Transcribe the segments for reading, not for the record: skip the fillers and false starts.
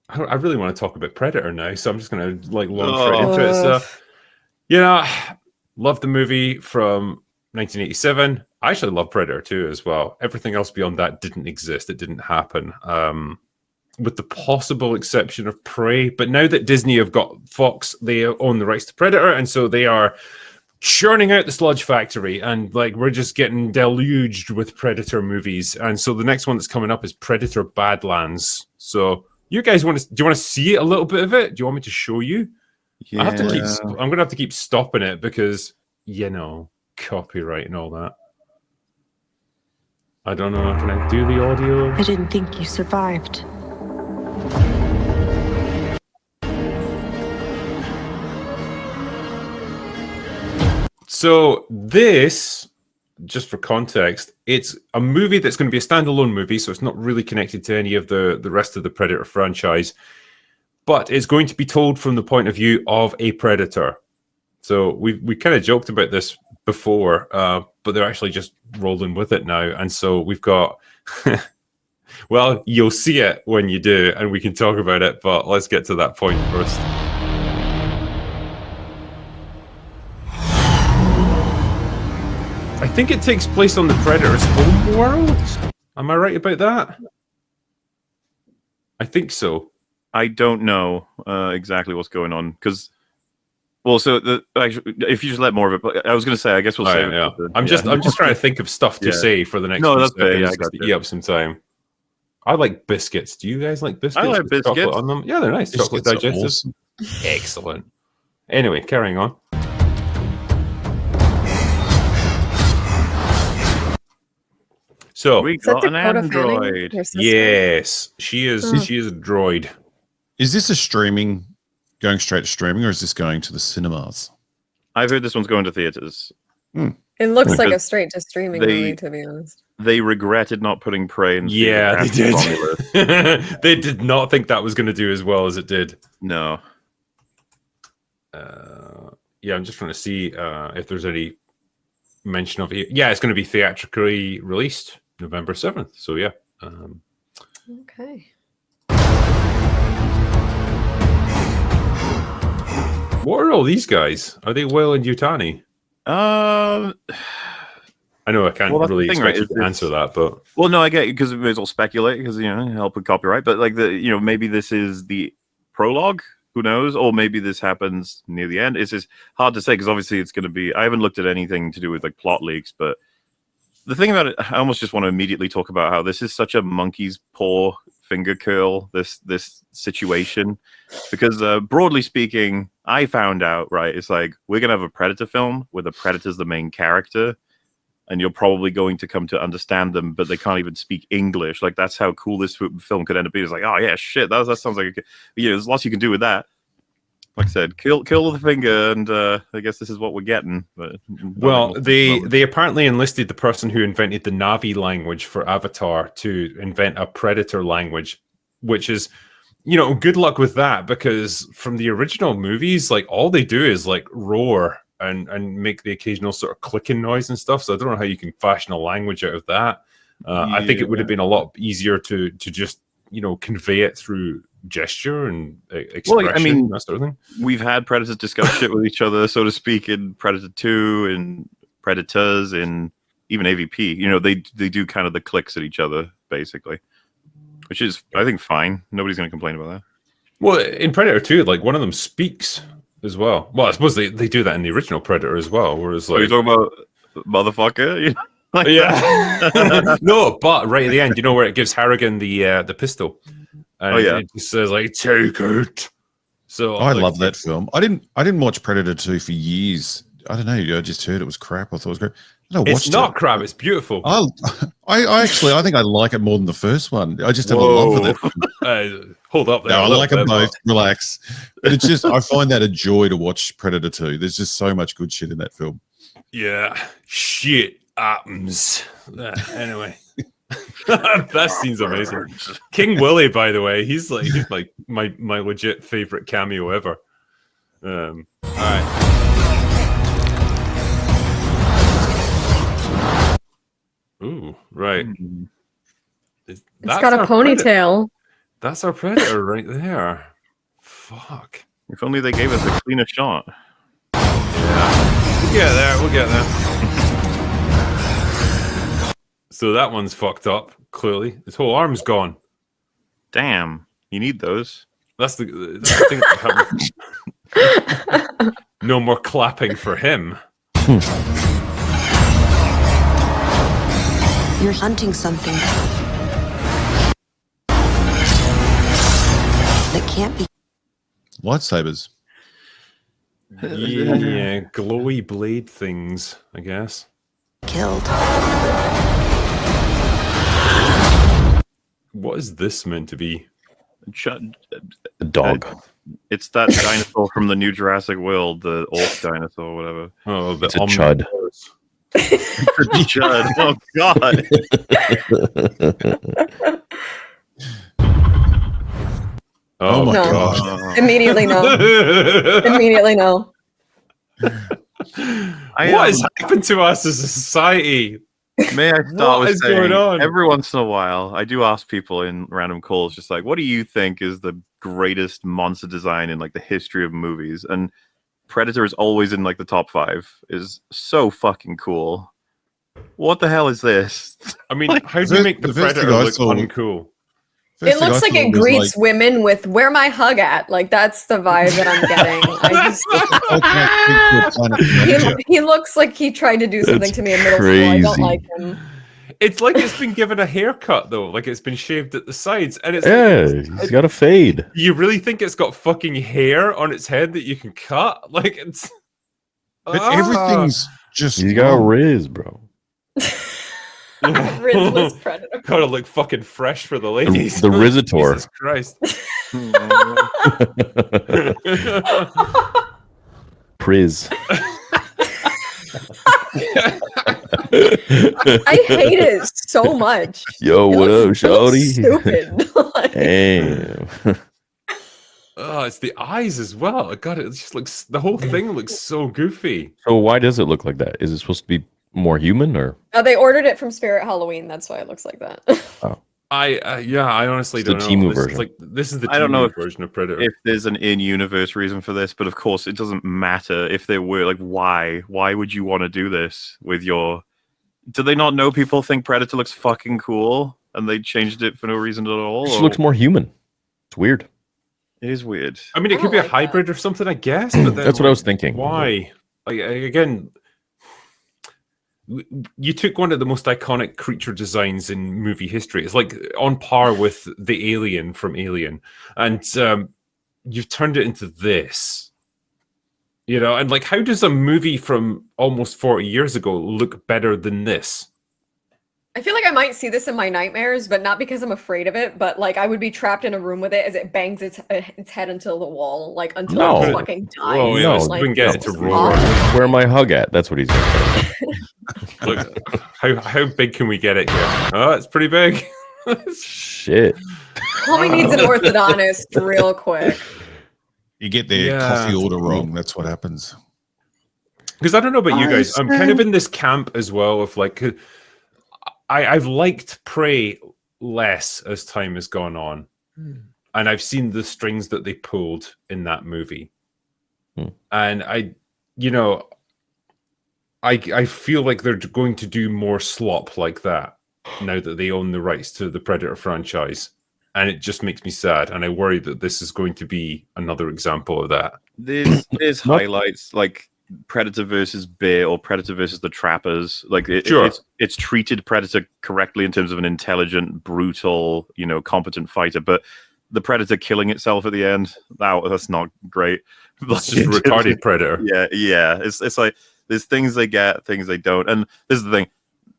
I really want to talk about Predator now, so I'm just going to like launch right into it. Oh. So, you know, love the movie from 1987. I actually love Predator 2 as well. Everything else beyond that didn't exist. It didn't happen. With the possible exception of Prey. But now that Disney have got Fox, they own the rights to Predator, and so they are churning out the sludge factory, and like we're just getting deluged with Predator movies. And so the next one that's coming up is Predator Badlands. So you guys do you want to see a little bit of it? Do you want me to show you? Yeah. I'm gonna have to keep stopping it because copyright and all that. I don't know. Can I do the audio? I didn't think you survived. So this, just for context, it's a movie that's going to be a standalone movie, so it's not really connected to any of the rest of the Predator franchise, but it's going to be told from the point of view of a predator. So we kind of joked about this before, but they're actually just rolling with it now. And so we've got, well, you'll see it when you do, and we can talk about it, but let's get to that point first. I think it takes place on the Predator's home world. Am I right about that? I think so. I don't know exactly what's going on because, well, so actually, if you just let more of it, I was going to say, I guess we'll say. Yeah. I'm just trying to think of stuff to say for the next. No, that's fair. Yeah, I got to eat up some time. I like biscuits. Do you guys like biscuits? I like biscuits. On them? Yeah, they're nice. Chocolate digestives. Awesome. Excellent. Anyway, carrying on. So we got an android. Yes, she is. She is a droid. Is this going straight to streaming, or is this going to the cinemas? I've heard this one's going to theaters. It looks like a straight to streaming movie, to be honest. They regretted not putting Prey in. Yeah, they did. They did not think that was going to do as well as it did. No. Yeah, I'm just trying to see if there's any mention of it. Yeah, it's going to be theatrically released November 7th. So yeah. Okay. What are all these guys? Are they Will and Yutani? I know I can't really expect you to answer that, but well, no, I get it because we may as well speculate because help with copyright. But like maybe this is the prologue. Who knows? Or maybe this happens near the end. It's just hard to say because obviously it's going to be. I haven't looked at anything to do with like plot leaks, but the thing about it, I almost just want to immediately talk about how this is such a monkey's paw finger curl. This situation, because broadly speaking, I found out it's like we're gonna have a Predator film where the Predator's the main character, and you're probably going to come to understand them, but they can't even speak English. Like that's how cool this film could end up being. It's like, oh yeah, shit, that sounds like there's lots you can do with that. Like I said, kill the finger, and I guess this is what we're getting. But well, they apparently enlisted the person who invented the Na'vi language for Avatar to invent a Predator language, which is, good luck with that because from the original movies, like all they do is like roar and make the occasional sort of clicking noise and stuff. So I don't know how you can fashion a language out of that. I think it would have been a lot easier to just convey it through gesture and expression. Well, I mean, that sort of thing. We've had predators discuss shit with each other, so to speak, in Predator 2 and Predators and even AVP. They do kind of the clicks at each other basically, which is I think fine. Nobody's going to complain about that. Well, in Predator 2, like one of them speaks as well. Well, I suppose they do that in the original Predator as well. Whereas like, are you talking about motherfucker? Like yeah. No, but right at the end, where it gives Harrigan the pistol. And it just says like take it. So I love that film. I didn't watch Predator 2 for years. I don't know. I just heard it was crap. I thought it was great. It's not crap. It's beautiful. I think I like it more than the first one. I just have a love for that. Hold up there. No, I like them both. Relax. But it's just I find that a joy to watch Predator 2. There's just so much good shit in that film. Yeah, shit happens. Anyway. That scene's amazing. King Willie, by the way, he's like my legit favorite cameo ever. All right. Ooh, right. It's got a ponytail. That's our Predator right there. Fuck. If only they gave us a cleaner shot. Yeah. We'll get there. So that one's fucked up, clearly. His whole arm's gone. Damn. You need those. That's the thing that happened. No more clapping for him. You're hunting something that can't be Lightsabers. Yeah, glowy blade things, I guess. killed. What is this meant to be? A dog. It's that dinosaur from the new Jurassic World, the orc dinosaur, whatever. Oh, the It's a chud. Chud. Oh God. Oh my No. gosh. Immediately no. Immediately no. What has happened to us as a society? May I start What with is saying, going on? every once in a while, I do ask people in random calls, just like, what do you think is the greatest monster design in like the history of movies? And Predator is always in like the top 5. Is so fucking cool. What the hell is this? I mean, how do you make the the first Predator thing I look saw- uncool? It looks like it greets women with "Where my hug at?" Like that's the vibe that I'm getting. He looks like he tried to do something That's to me in middle school. I don't crazy. like him. It's like it's been given a haircut though, like it's been shaved at the sides, and it's Yeah, he's got a fade. you really think it's got fucking hair on its head that you can cut? Like it's But everything's just He's got wrong. Riz, bro. Rizless Predator. Gotta look fucking fresh for the ladies. The Rizator. Jesus Christ. Priz. I hate it so much. Yo, It what up, looks so shawty? Stupid. Like, Damn. Oh, it's the eyes as well. God, it just looks the whole thing looks so goofy. So why does it look like that? Is it supposed to be more human or? they ordered it from Spirit Halloween. That's why it looks like that. I honestly It's the don't know. Temu This is version. this is the I don't know Temu version of Predator. If there's an in-universe reason for this, but of course it doesn't matter if there were. Like, why? Why would you want to do this with your? Do they not know people think Predator looks fucking cool and they changed it for no reason at all? It just or- looks more human. It's weird. It is weird. I mean, it I could be don't a like that. hybrid or something, I guess. But then, That's what I was thinking. Why? Like again, you took one of the most iconic creature designs in movie history. It's like on par with the alien from Alien, and you've turned it into this. You know, and like, how does a movie from almost 40 years ago look better than this? I feel like I might see this in my nightmares, but not because I'm afraid of it. But like, I would be trapped in a room with it as it bangs its head into the wall, like until No. it fucking dies. Oh, yeah, No, let's like, bring it it's to just roar. awful. Where my hug at? That's what he's going Look, how big can we get it here? Oh, it's pretty big. Shit. Homie needs an orthodontist real quick. You get their Yeah. coffee order wrong. That's what happens. Because I don't know about you guys, I'm kind of in this camp as well of like, I've liked Prey less as time has gone on, and I've seen the strings that they pulled in that movie, and I feel like they're going to do more slop like that now that they own the rights to the Predator franchise, and it just makes me sad, and I worry that this is going to be another example of that. There's highlights like Predator versus Bear or Predator versus the Trappers. Like Sure. it's treated Predator correctly in terms of an intelligent, brutal, competent fighter, but the Predator killing itself at the end, that's not great. It's just retarded Predator. Yeah. It's like there's things they get, things they don't. And this is the thing.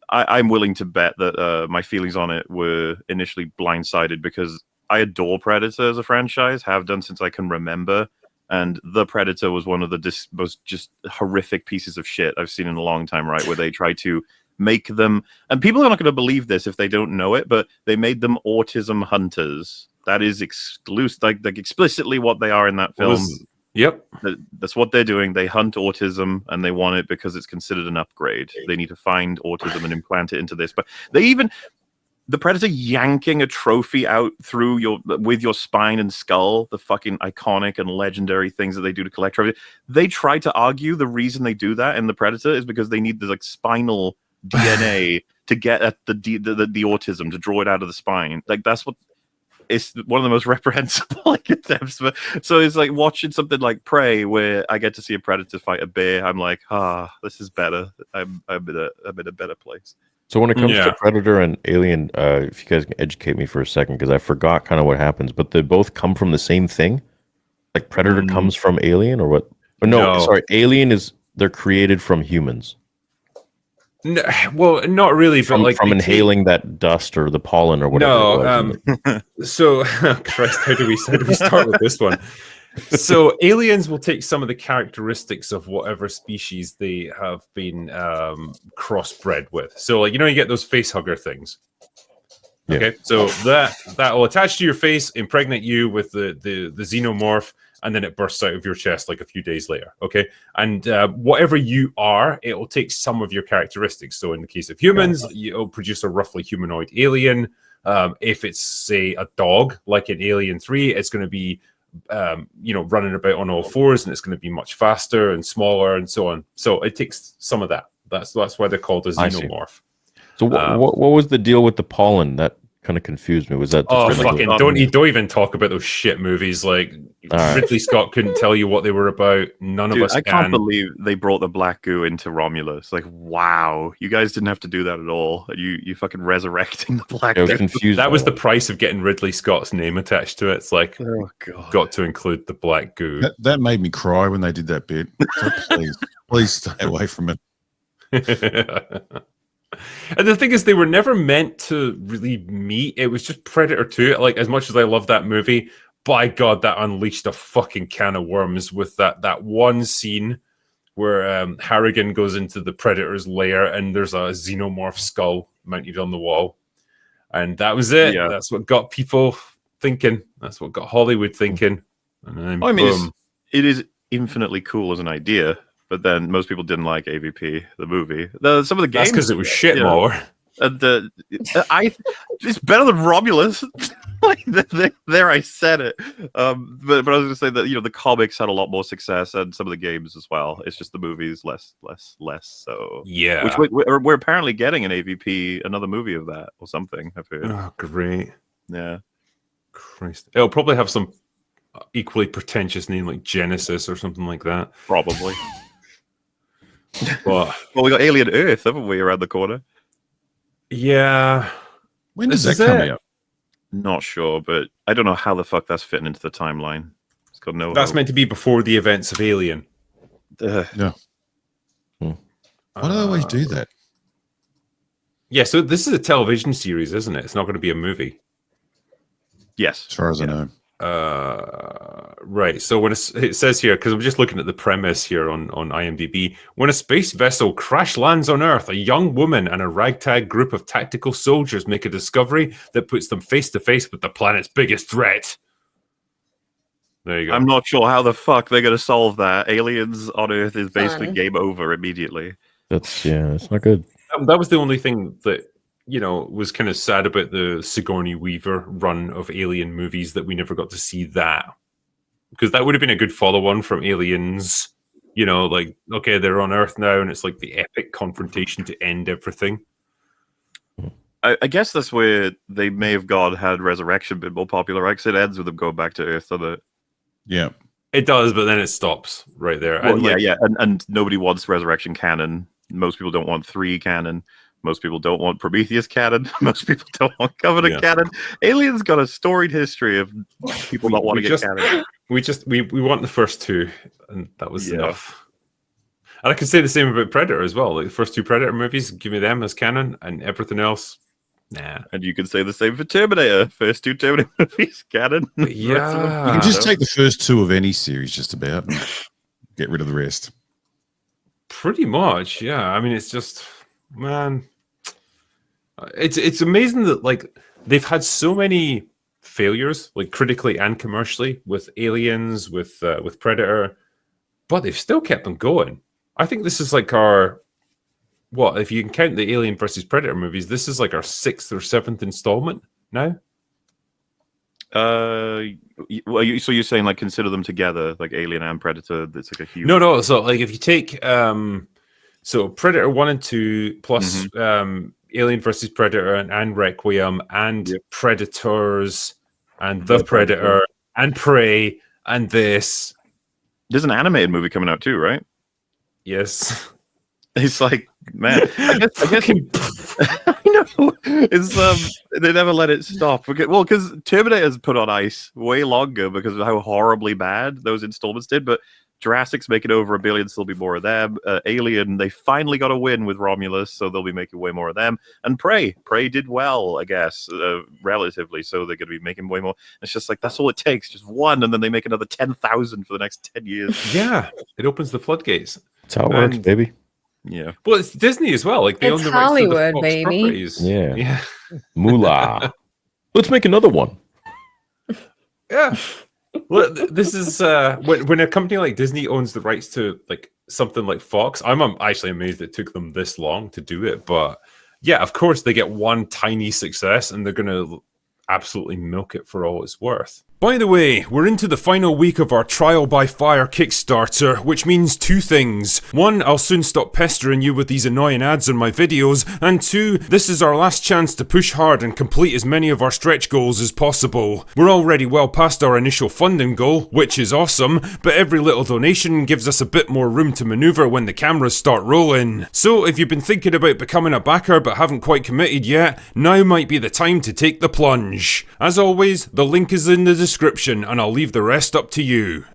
I'm willing to bet that my feelings on it were initially blindsided because I adore Predator as a franchise, have done since I can remember. And The Predator was one of the most just horrific pieces of shit I've seen in a long time, right? Where they try to make them, and people are not going to believe this if they don't know it, but they made them autism hunters. That is exclusive, like explicitly what they are in that film. Yep. That's what they're doing. They hunt autism and they want it because it's considered an upgrade. They need to find autism and implant it into this. But they even, the Predator yanking a trophy out through with your spine and skull, the fucking iconic and legendary things that they do to collect trophies. They try to argue the reason they do that in the Predator is because they need the like spinal DNA to get at the autism, to draw it out of the spine. Like that's what it's one of the most reprehensible like attempts. But so it's like watching something like Prey, where I get to see a predator fight a bear. I'm like, this is better. I'm in a better place. So when it comes Yeah. to Predator and Alien, if you guys can educate me for a second, because I forgot kind of what happens, but they both come from the same thing. Like Predator comes from Alien, or what? Oh, no, sorry, Alien they're created from humans. No, well, not really, but like from inhaling that dust or the pollen or whatever. No, so Christ, how do we start with this one? So aliens will take some of the characteristics of whatever species they have been crossbred with. So, like, you know, you get those face hugger things. Yeah. Okay, so that will attach to your face, impregnate you with the xenomorph, and then it bursts out of your chest like a few days later. Okay, and whatever you are, it will take some of your characteristics. So in the case of humans, it'll produce a roughly humanoid alien. If it's, say, a dog, like in Alien 3, it's going to be running about on all fours, and it's going to be much faster and smaller and so on. So it takes some of that. That's why they're called a xenomorph. So what was the deal with the pollen? That kind of confused me. Was that just don't even talk about those shit movies. Like Ridley Scott couldn't tell you what they were about. None of us I can't believe they brought the black goo into Romulus. Like, wow, you guys didn't have to do that at all. You fucking resurrecting the black goo. Confused. That was the price of getting Ridley Scott's name attached to it. It's like, oh god, got to include the black goo. That made me cry when they did that bit. So please stay away from it. And the thing is, they were never meant to really meet. It was just Predator 2. Like, as much as I love that movie, by God, that unleashed a fucking can of worms with that one scene where Harrigan goes into the Predator's lair and there's a xenomorph skull mounted on the wall. And that was it. Yeah. That's what got people thinking. That's what got Hollywood thinking. And then, I mean, boom. it is infinitely cool as an idea. But then most people didn't like AVP, the movie. Some of the games, That's because it was shit more. It's better than Romulus. Like there, I said it. But I was going to say that the comics had a lot more success, and some of the games as well. It's just the movies less. So Yeah, which we're apparently getting an AVP, another movie of that or something. I've heard. Oh, great. Yeah, Christ. It'll probably have some equally pretentious name like Genesis or something like that. probably. But Well, we got Alien Earth, haven't we, around the corner? yeah, When does This that is come it. out? Not sure, but I don't know how the fuck that's fitting into the timeline. It's got no. that's hope. meant to be before the events of Alien. Ugh. Why do they always do that? Yeah, so this is a television series, isn't it? It's not going to be a movie. Yes, As far as I know. Right. So when it says here, because I'm just looking at the premise here on IMDb, when a space vessel crash lands on Earth, a young woman and a ragtag group of tactical soldiers make a discovery that puts them face to face with the planet's biggest threat. There you go. I'm not sure how the fuck they're going to solve that. Aliens on Earth is basically Fun. game over immediately. It's not good. That was the only thing that was kind of sad about the Sigourney Weaver run of Alien movies, that we never got to see that, because that would have been a good follow-on from Aliens. Like, okay, they're on Earth now, and it's like the epic confrontation to end everything. I guess that's where they may have gone had Resurrection been more popular, right? 'Cause it ends with them going back to Earth, doesn't it? Yeah. It does, but then it stops right there. Well, And, yeah. And nobody wants Resurrection canon. Most people don't want 3 canon. Most people don't want Prometheus canon. Most people don't want Covenant canon. Aliens got a storied history of people not wanting it canon. We want the first 2, and that was enough. And I can say the same about Predator as well. Like, the first 2 Predator movies, give me them as canon, and everything else, nah. And you can say the same for Terminator. First 2 Terminator movies canon. Yeah. The rest of them, You can just take the first 2 of any series just about and get rid of the rest. Pretty much, yeah. I mean, it's just, man, it's amazing that, like, they've had so many failures, like critically and commercially, with Aliens, with Predator, but they've still kept them going. I think this is like our what if you can count the Alien versus Predator movies? This is like our 6th or 7th installment now. So you're saying like consider them together, like Alien and Predator? That's like a huge. No. So like if you take so Predator 1 and 2 plus Alien versus Predator and Requiem and Predators and The Predator and Prey and this. There's an animated movie coming out too, right? Yes. It's like, man, I guess I know. It's they never let it stop. Because Terminator's put on ice way longer because of how horribly bad those installments did. But Jurassic's making over $1 billion, so there'll be more of them. Alien, they finally got a win with Romulus, so they'll be making way more of them. And Prey did well, I guess, relatively, so they're going to be making way more. It's just like, that's all it takes, just one, and then they make another 10,000 for the next 10 years. Yeah, it opens the floodgates. That's how it works, baby. Yeah. Well, it's Disney as well. Like they It's own the rights to the Hollywood, Fox baby. properties. Yeah. Moolah. Let's make another one. Yeah. Well, this is when a company like Disney owns the rights to like something like Fox. I'm actually amazed it took them this long to do it. But yeah, of course they get one tiny success and they're going to absolutely milk it for all it's worth. By the way, we're into the final week of our Trial by Fire Kickstarter, which means 2 things. 1, I'll soon stop pestering you with these annoying ads on my videos, and 2, this is our last chance to push hard and complete as many of our stretch goals as possible. We're already well past our initial funding goal, which is awesome, but every little donation gives us a bit more room to maneuver when the cameras start rolling. So if you've been thinking about becoming a backer but haven't quite committed yet, now might be the time to take the plunge. As always, the link is in the description and I'll leave the rest up to you.